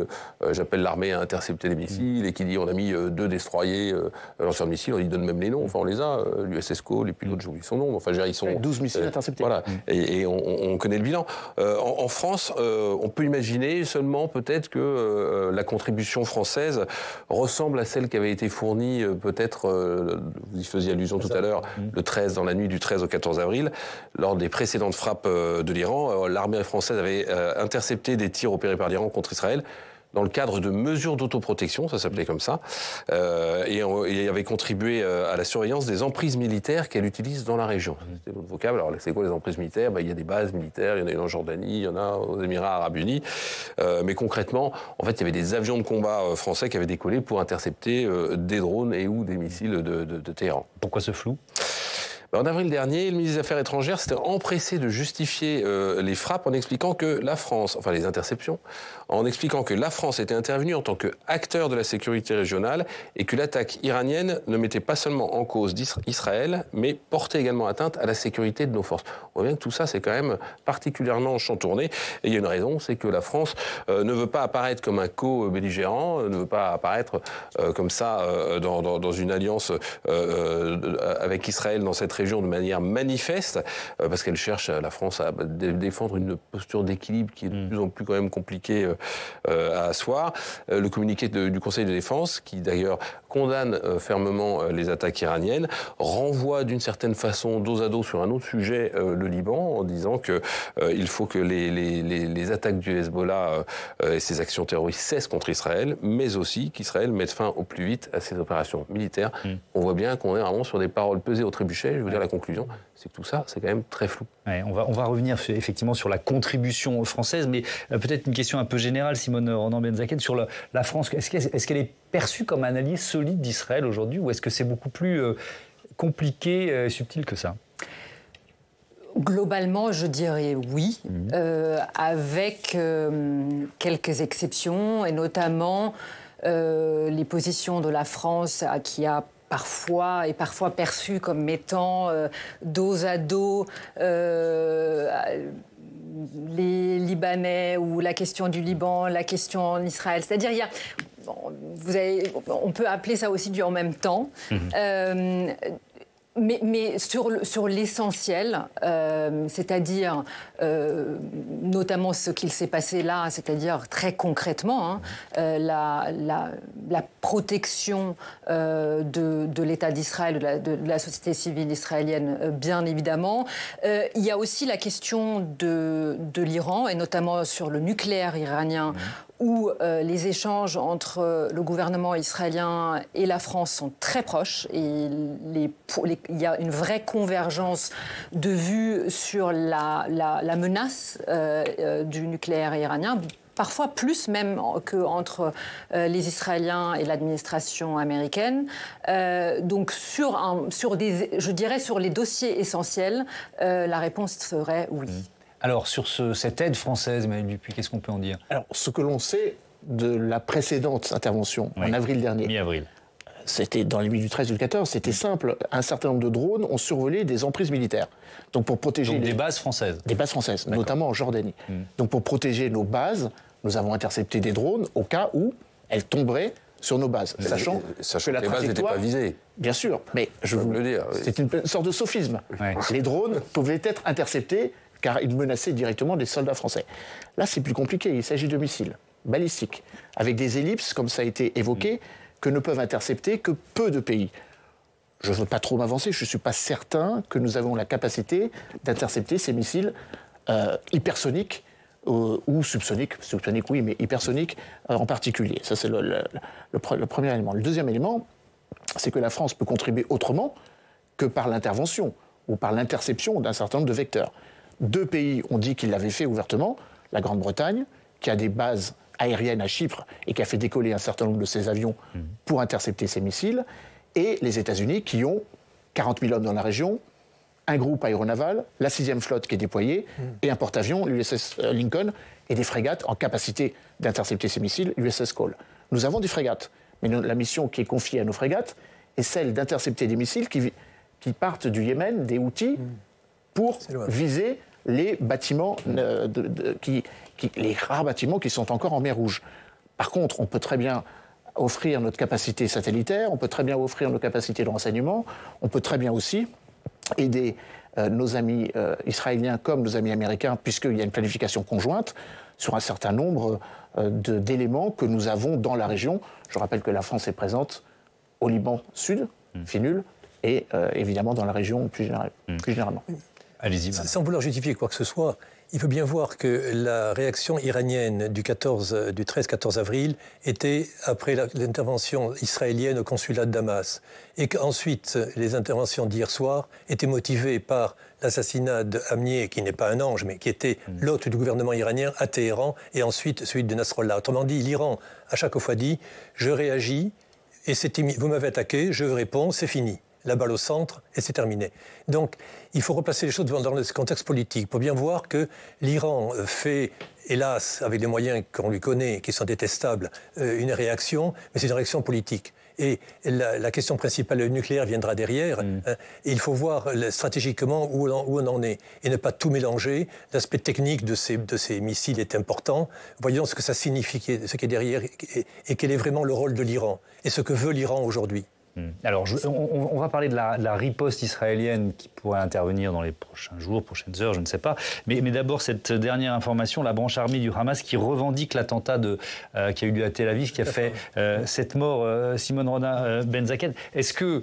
j'appelle l'armée à intercepter les missiles, et qui dit on a mis 2 destroyers lanceurs de missiles, il donne même les noms, enfin on les a, l'USS Cole, et puis l'autre, j'oublie son nom, enfin ils sont... 12 missiles interceptés. Voilà, et on connaît le bilan. En France, on peut imaginer seulement peut-être que la contribution française ressemble à celle qui avait été fournie peut-être, vous y faisiez allusion tout à l'heure, le 13, dans la nuit du 13 au 14 avril, lors des précédentes frappe de l'Iran. L'armée française avait intercepté des tirs opérés par l'Iran contre Israël dans le cadre de mesures d'autoprotection, ça s'appelait comme ça, et avait contribué à la surveillance des emprises militaires qu'elle utilise dans la région. C'était notre vocable. Alors, c'est quoi les emprises militaires? Il y a des bases militaires, il y en a une en Jordanie, il y en a aux Émirats arabes unis. Mais concrètement, en fait, il y avait des avions de combat français qui avaient décollé pour intercepter des drones et ou des missiles de Téhéran. Pourquoi ce flou? En avril dernier, le ministre des Affaires étrangères s'était empressé de justifier les frappes en expliquant que la France, enfin les interceptions, en expliquant que la France était intervenue en tant qu'acteur de la sécurité régionale et que l'attaque iranienne ne mettait pas seulement en cause Israël, mais portait également atteinte à la sécurité de nos forces. On voit bien que tout ça, c'est quand même particulièrement chantourné. Et il y a une raison, c'est que la France ne veut pas apparaître comme un co-belligérant, ne veut pas apparaître comme ça dans une alliance avec Israël dans cette région de manière manifeste, parce qu'elle cherche, la France, à défendre une posture d'équilibre qui est de plus en plus quand même compliquée à asseoir. Le communiqué du Conseil de défense, qui d'ailleurs condamne fermement les attaques iraniennes, renvoie d'une certaine façon dos à dos sur un autre sujet le Liban, en disant qu'il faut que les attaques du Hezbollah et ses actions terroristes cessent contre Israël, mais aussi qu'Israël mette fin au plus vite à ses opérations militaires. On voit bien qu'on est vraiment sur des paroles pesées au trébuchet. Je veux dire, la conclusion, c'est que tout ça, c'est quand même très flou. Ouais, on va revenir effectivement sur la contribution française, mais peut-être une question un peu générale, Simone Ronan-Benzaken, sur la France. Est-ce qu'elle est perçue comme un allié solide d'Israël aujourd'hui, ou est-ce que c'est beaucoup plus compliqué et subtil que ça ? Globalement, je dirais oui, avec quelques exceptions, et notamment les positions de la France qui a parfois perçu comme mettant dos à dos les Libanais, ou la question du Liban, la question en Israël. C'est-à-dire, on peut appeler ça aussi du en même temps. Mais sur l'essentiel, c'est-à-dire notamment ce qu'il s'est passé là, c'est-à-dire très concrètement, la protection de l'État d'Israël, de la société civile israélienne, bien évidemment. Il y a aussi la question de l'Iran, et notamment sur le nucléaire iranien, où les échanges entre le gouvernement israélien et la France sont très proches, et il y a une vraie convergence de vues sur la menace du nucléaire iranien, parfois plus même qu'entre les Israéliens et l'administration américaine. Donc sur les dossiers essentiels, la réponse serait oui. Alors, sur cette aide française, Emmanuel Dupuy, qu'est-ce qu'on peut en dire ? Alors, ce que l'on sait de la précédente intervention, en avril dernier, mi-avril, c'était dans les nuits du 13 et du 14, c'était simple. Un certain nombre de drones ont survolé des emprises militaires. Donc, pour protéger... des bases françaises. Des bases françaises, notamment en Jordanie. Donc, pour protéger nos bases, nous avons intercepté des drones au cas où elles tomberaient sur nos bases, sachant que la les bases n'étaient pas visées. Bien sûr, mais je veux le dire. C'est une sorte de sophisme. Ouais. Les drones pouvaient être interceptés car ils menaçaient directement des soldats français. Là, c'est plus compliqué. Il s'agit de missiles balistiques, avec des ellipses, comme ça a été évoqué, que ne peuvent intercepter que peu de pays. Je ne veux pas trop m'avancer, je ne suis pas certain que nous avons la capacité d'intercepter ces missiles hypersoniques ou subsoniques. Subsoniques, oui, mais hypersoniques en particulier. Ça, c'est le premier élément. Le deuxième élément, c'est que la France peut contribuer autrement que par l'intervention ou par l'interception d'un certain nombre de vecteurs. 2 pays ont dit qu'ils l'avaient fait ouvertement. La Grande-Bretagne, qui a des bases aériennes à Chypre et qui a fait décoller un certain nombre de ses avions pour intercepter ces missiles, et les États-Unis, qui ont 40 000 hommes dans la région, un groupe aéronaval, la 6e flotte qui est déployée, et un porte-avions, l'USS Lincoln, et des frégates en capacité d'intercepter ces missiles, l'USS Cole. Nous avons des frégates, mais la mission qui est confiée à nos frégates est celle d'intercepter des missiles qui partent du Yémen, des Houthis, pour viser les bâtiments, les rares bâtiments qui sont encore en mer Rouge. Par contre, on peut très bien offrir notre capacité satellitaire, on peut très bien offrir nos capacités de renseignement, on peut très bien aussi aider nos amis israéliens comme nos amis américains, puisqu'il y a une planification conjointe sur un certain nombre d'éléments que nous avons dans la région. Je rappelle que la France est présente au Liban Sud, Finul, et évidemment dans la région plus généralement. Allez-y, sans vouloir justifier quoi que ce soit, il faut bien voir que la réaction iranienne du 13-14 avril était après l'intervention israélienne au consulat de Damas. Et qu'ensuite, les interventions d'hier soir étaient motivées par l'assassinat d'Amnier, qui n'est pas un ange, mais qui était l'hôte du gouvernement iranien à Téhéran, et ensuite celui de Nasrallah. Autrement dit, l'Iran a chaque fois dit « je réagis, et vous m'avez attaqué, je réponds, c'est fini ». la balle au centre, et c'est terminé. Donc, il faut replacer les choses dans le contexte politique pour bien voir que l'Iran fait, hélas, avec des moyens qu'on lui connaît, qui sont détestables, une réaction, mais c'est une réaction politique. Et la question principale, le nucléaire, viendra derrière. Et il faut voir stratégiquement où on en est et ne pas tout mélanger. L'aspect technique de ces missiles est important. Voyons ce que ça signifie, ce qui est derrière et quel est vraiment le rôle de l'Iran et ce que veut l'Iran aujourd'hui. Alors, on va parler de la riposte israélienne qui pourrait intervenir dans les prochains jours, prochaines heures, je ne sais pas. Mais d'abord, cette dernière information, la branche armée du Hamas qui revendique l'attentat qui a eu lieu à Tel Aviv, qui a fait 7 morts, Simone Rona Benzaken. Est-ce que,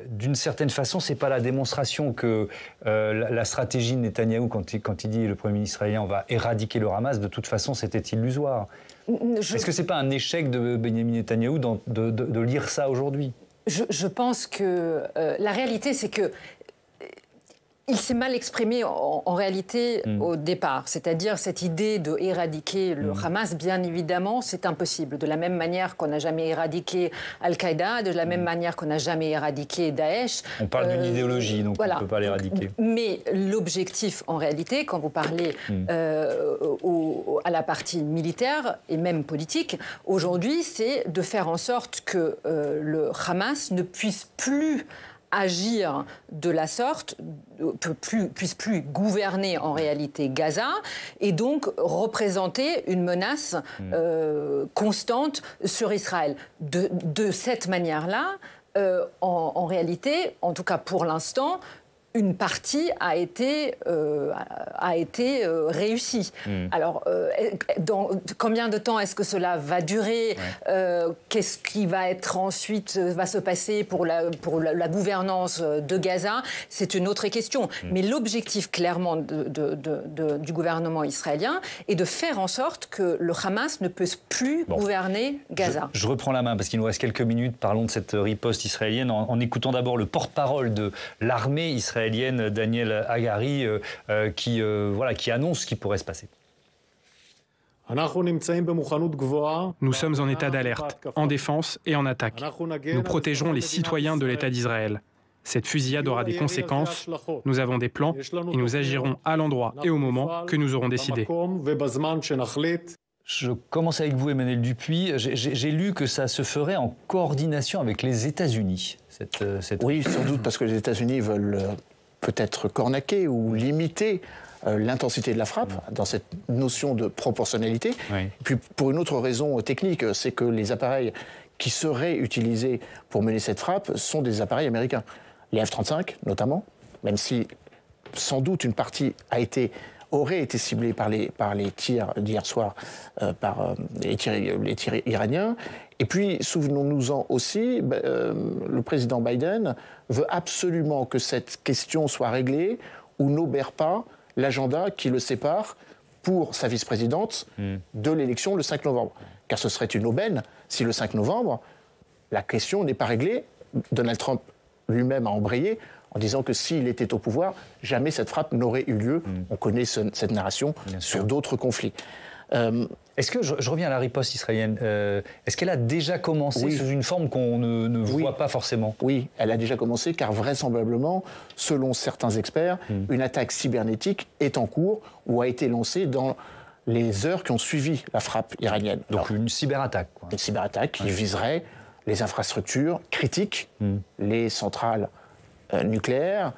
d'une certaine façon, c'est pas la démonstration que la stratégie de Netanyahou, quand il dit le Premier ministre israélien, on va éradiquer le Hamas, de toute façon, c'était illusoire? Est-ce que c'est pas un échec de Benyamin Netanyahou de lire ça aujourd'hui? Je pense que la réalité, c'est que il s'est mal exprimé en réalité au départ. C'est-à-dire cette idée d'éradiquer le Hamas, bien évidemment, c'est impossible. De la même manière qu'on n'a jamais éradiqué Al-Qaïda, de la même manière qu'on n'a jamais éradiqué Daesh. On parle d'une idéologie, donc voilà. On ne peut pas l'éradiquer. Mais l'objectif, en réalité, quand vous parlez à la partie militaire et même politique, aujourd'hui, c'est de faire en sorte que le Hamas ne puisse plus agir de la sorte, puisse plus gouverner en réalité Gaza et donc représenter une menace constante sur Israël. De cette manière-là, en réalité, en tout cas pour l'instant, une partie a été réussie. Alors, dans combien de temps est-ce que cela va durer? Qu'est-ce qui va être ensuite, va se passer pour la gouvernance de Gaza? C'est une autre question. Mais l'objectif, clairement, du gouvernement israélien est de faire en sorte que le Hamas ne puisse plus gouverner Gaza. Je reprends la main parce qu'il nous reste quelques minutes. Parlons de cette riposte israélienne en écoutant d'abord le porte-parole de l'armée israélienne, Daniel Hagari, qui annonce ce qui pourrait se passer. Nous sommes en état d'alerte, en défense et en attaque. Nous protégerons les citoyens de l'État d'Israël. Cette fusillade aura des conséquences. Nous avons des plans et nous agirons à l'endroit et au moment que nous aurons décidé. Je commence avec vous, Emmanuel Dupuis. J'ai lu que ça se ferait en coordination avec les États-Unis. Oui, sans doute, parce que les États-Unis veulent peut-être cornaquer ou limiter l'intensité de la frappe dans cette notion de proportionnalité. Oui. Et puis, pour une autre raison technique, c'est que les appareils qui seraient utilisés pour mener cette frappe sont des appareils américains. Les F-35, notamment, même si, sans doute, une partie aurait été ciblée par les tirs d'hier soir, par les tirs iraniens. Et puis, souvenons-nous-en aussi, le président Biden veut absolument que cette question soit réglée ou n'obère pas l'agenda qui le sépare pour sa vice-présidente de l'élection le 5 novembre. Car ce serait une aubaine si le 5 novembre, la question n'est pas réglée. Donald Trump lui-même a embrayé en disant que s'il était au pouvoir, jamais cette frappe n'aurait eu lieu. On connaît cette narration sur d'autres conflits. Est-ce que, je reviens à la riposte israélienne, est-ce qu'elle a déjà commencé sous une forme qu'on ne voit pas forcément? Oui, elle a déjà commencé car vraisemblablement, selon certains experts, une attaque cybernétique est en cours ou a été lancée dans les heures qui ont suivi la frappe iranienne. Donc une cyberattaque. Une cyberattaque qui viserait les infrastructures critiques, les centrales nucléaires,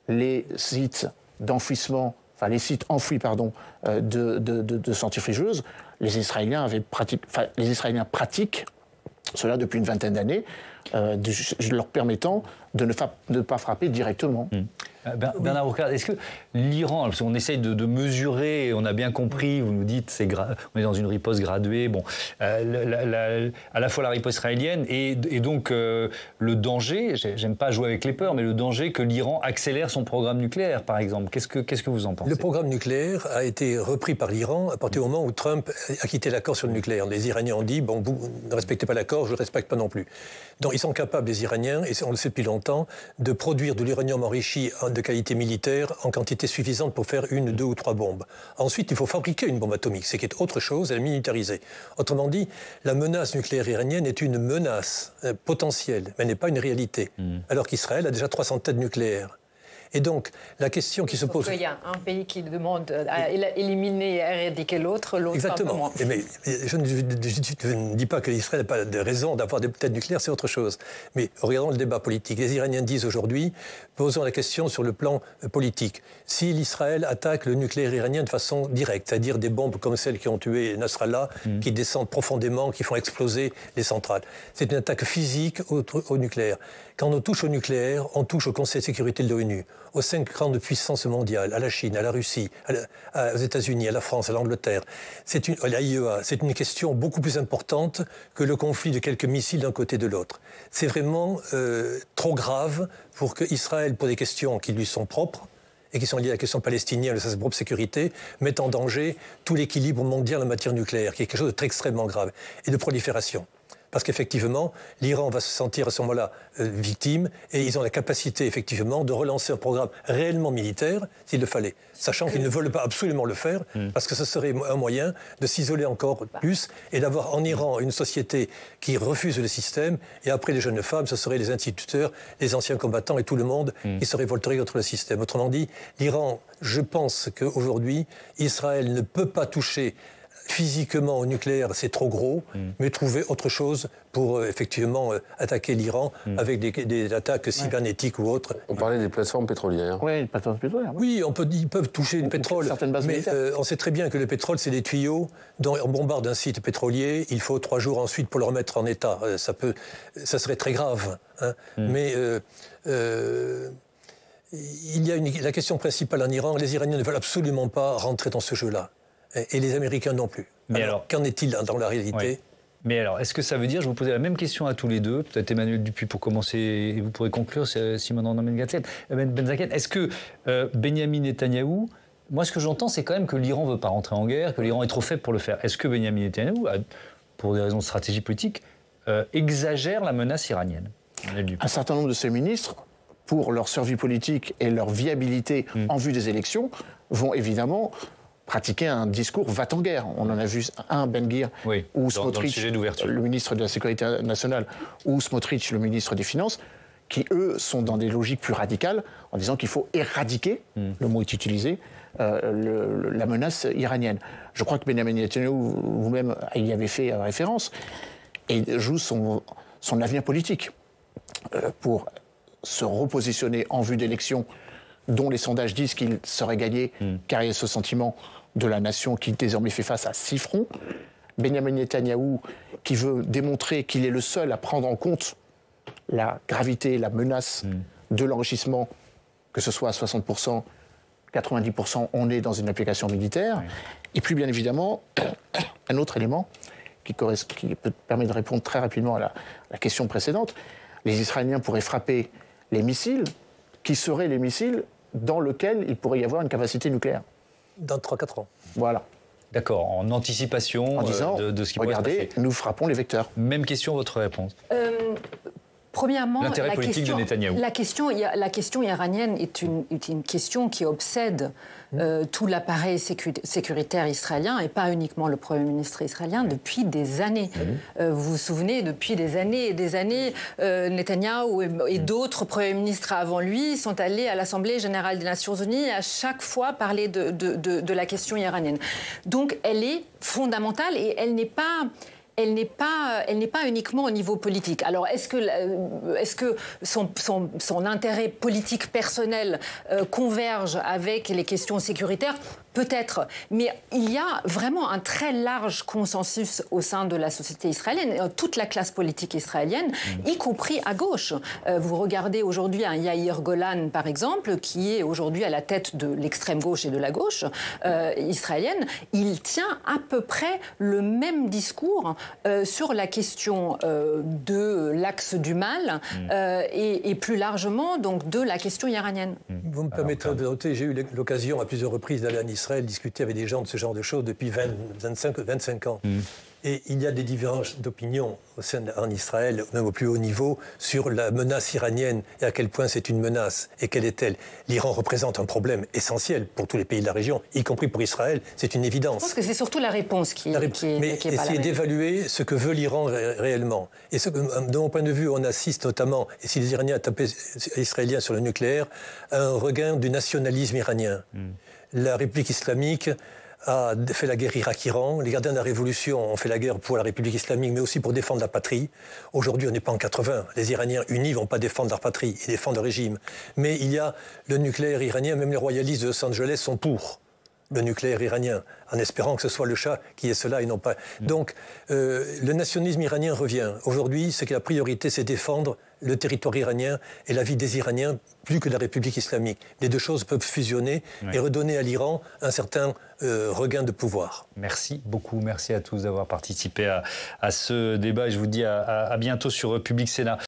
les sites d'enfouissement, enfin les sites enfouis, de centrifugeuses. Les Israéliens pratiquent cela depuis une vingtaine d'années, leur permettant de ne pas frapper directement. Bernard Urquhart, est-ce que l'Iran, parce qu'on essaye de mesurer, on a bien compris, vous nous dites, on est dans une riposte graduée, à la fois la riposte israélienne et donc le danger, j'aime pas jouer avec les peurs, mais le danger que l'Iran accélère son programme nucléaire, par exemple. Qu'est-ce que vous en pensez? Le programme nucléaire a été repris par l'Iran à partir du moment où Trump a quitté l'accord sur le nucléaire. Les Iraniens ont dit, vous ne respectez pas l'accord, je ne le respecte pas non plus. Donc ils sont capables, les Iraniens, et on le sait depuis longtemps, de produire de l'uranium enrichi de qualité militaire en quantité suffisante pour faire 1, 2 ou 3 bombes. Ensuite, il faut fabriquer une bombe atomique, ce qui est autre chose, elle est militarisée. Autrement dit, la menace nucléaire iranienne est une menace potentielle, mais n'est pas une réalité. Alors qu'Israël a déjà 300 têtes nucléaires. Et donc, la question qui se pose... Il y a un pays qui demande à éliminer et à éradiquer l'autre, l'autre exactement. Mais je ne dis pas que l'Israël n'a pas de raison d'avoir des têtes nucléaires, c'est autre chose. Mais regardons le débat politique. Les Iraniens disent aujourd'hui, posons la question sur le plan politique. Si l'Israël attaque le nucléaire iranien de façon directe, c'est-à-dire des bombes comme celles qui ont tué Nasrallah, qui descendent profondément, qui font exploser les centrales, c'est une attaque physique au nucléaire. Quand on touche au nucléaire, on touche au Conseil de sécurité de l'ONU, aux 5 grandes puissances mondiales, à la Chine, à la Russie, aux États-Unis, à la France, à l'Angleterre, à l'AIEA. C'est une question beaucoup plus importante que le conflit de quelques missiles d'un côté et de l'autre. C'est vraiment trop grave pour qu'Israël, pour des questions qui lui sont propres, et qui sont liées à la question palestinienne, de sa propre sécurité, mette en danger tout l'équilibre mondial en matière nucléaire, qui est quelque chose de très extrêmement grave, et de prolifération. Parce qu'effectivement, l'Iran va se sentir à ce moment-là victime et ils ont la capacité, effectivement, de relancer un programme réellement militaire, s'il le fallait. Sachant qu'ils ne veulent pas absolument le faire, parce que ce serait un moyen de s'isoler encore plus et d'avoir en Iran une société qui refuse le système. Et après, les jeunes femmes, ce seraient les instituteurs, les anciens combattants et tout le monde qui se révolterait contre le système. Autrement dit, l'Iran, je pense qu'aujourd'hui, Israël ne peut pas toucher physiquement au nucléaire, c'est trop gros, mais trouver autre chose pour effectivement attaquer l'Iran avec des attaques cybernétiques ou autres. On parlait des plateformes pétrolières. Oui, les plateformes pétrolières. Oui, ils peuvent toucher le pétrole, mais on sait très bien que le pétrole, c'est des tuyaux dont on bombarde un site pétrolier, il faut 3 jours ensuite pour le remettre en état. Ça serait très grave. Hein. Mais il y a la question principale en Iran, les Iraniens ne veulent absolument pas rentrer dans ce jeu-là. Et les Américains non plus. Mais alors qu'en est-il dans la réalité ? Mais alors, est-ce que ça veut dire, je vous posais la même question à tous les deux, peut-être Emmanuel Dupuis pour commencer, et vous pourrez conclure, Simon Benzaken, est-ce que Benyamin Netanyahou, moi ce que j'entends, c'est quand même que l'Iran ne veut pas rentrer en guerre, que l'Iran est trop faible pour le faire. Est-ce que Benyamin Netanyahou, pour des raisons de stratégie politique, exagère la menace iranienne ? Un certain nombre de ses ministres, pour leur survie politique et leur viabilité en vue des élections, vont évidemment pratiquer un discours va-t-en-guerre. On en a vu un, Ben-Gvir, ou Smotrich, le ministre de la Sécurité nationale, ou Smotrich, le ministre des Finances, qui, eux, sont dans des logiques plus radicales, en disant qu'il faut éradiquer, le mot est utilisé, la menace iranienne. Je crois que Benyamin Netanyahou, vous-même, y avez fait référence, et joue son avenir politique pour se repositionner en vue d'élections dont les sondages disent qu'il serait gagné, car il y a ce sentiment de la nation qui désormais fait face à 6 fronts. Benyamin Netanyahou, qui veut démontrer qu'il est le seul à prendre en compte la gravité, la menace de l'enrichissement, que ce soit à 60%, 90%, on est dans une application militaire. Et puis, bien évidemment, un autre élément qui permet de répondre très rapidement à la question précédente. Les Israéliens pourraient frapper les missiles, qui seraient les missiles dans lesquels il pourrait y avoir une capacité nucléaire. Dans 3-4 ans. Voilà. D'accord, en anticipation en disant, de ce qui pourrait se passer. Regardez, nous frappons les vecteurs. Même question, votre réponse. Premièrement, l'intérêt politique de Netanyahou. La question iranienne est une question qui obsède tout l'appareil sécuritaire israélien et pas uniquement le Premier ministre israélien depuis des années. Vous vous souvenez, depuis des années et des années, Netanyahou et d'autres premiers ministres avant lui sont allés à l'Assemblée générale des Nations Unies à chaque fois parler de la question iranienne. Donc elle est fondamentale et elle n'est pas uniquement au niveau politique. Alors, est-ce que son intérêt politique personnel converge avec les questions sécuritaires ? Peut-être, mais il y a vraiment un très large consensus au sein de la société israélienne, toute la classe politique israélienne, y compris à gauche. Vous regardez aujourd'hui un Yair Golan, par exemple, qui est aujourd'hui à la tête de l'extrême gauche et de la gauche israélienne. Il tient à peu près le même discours sur la question de l'axe du mal et plus largement donc de la question iranienne. Vous me permettrez de noter, j'ai eu l'occasion à plusieurs reprises d'aller en Israël discuter avec des gens de ce genre de choses depuis 25 ans. Et il y a des divergences d'opinion en Israël, même au plus haut niveau, sur la menace iranienne et à quel point c'est une menace et quelle est-elle. L'Iran représente un problème essentiel pour tous les pays de la région, y compris pour Israël, c'est une évidence. Je pense que c'est surtout la réponse qui est Mais pas la essayer même. d'évaluer ce que veut l'Iran réellement. Et de mon point de vue, on assiste notamment, et si les Iraniens tapaient les Israéliens sur le nucléaire, à un regain du nationalisme iranien. La République islamique a fait la guerre Irak-Iran. Les gardiens de la Révolution ont fait la guerre pour la République islamique, mais aussi pour défendre la patrie. Aujourd'hui, on n'est pas en 80. Les Iraniens unis ne vont pas défendre leur patrie, ils défendent le régime. Mais il y a le nucléaire iranien, même les royalistes de Los Angeles sont pour le nucléaire iranien, en espérant que ce soit le Shah qui est cela et non pas... Donc, le nationalisme iranien revient. Aujourd'hui, ce qui est la priorité, c'est défendre le territoire iranien et la vie des Iraniens, plus que la République islamique. Les deux choses peuvent fusionner et redonner à l'Iran un certain regain de pouvoir. Merci beaucoup, merci à tous d'avoir participé à ce débat. Et je vous dis à bientôt sur Public Sénat.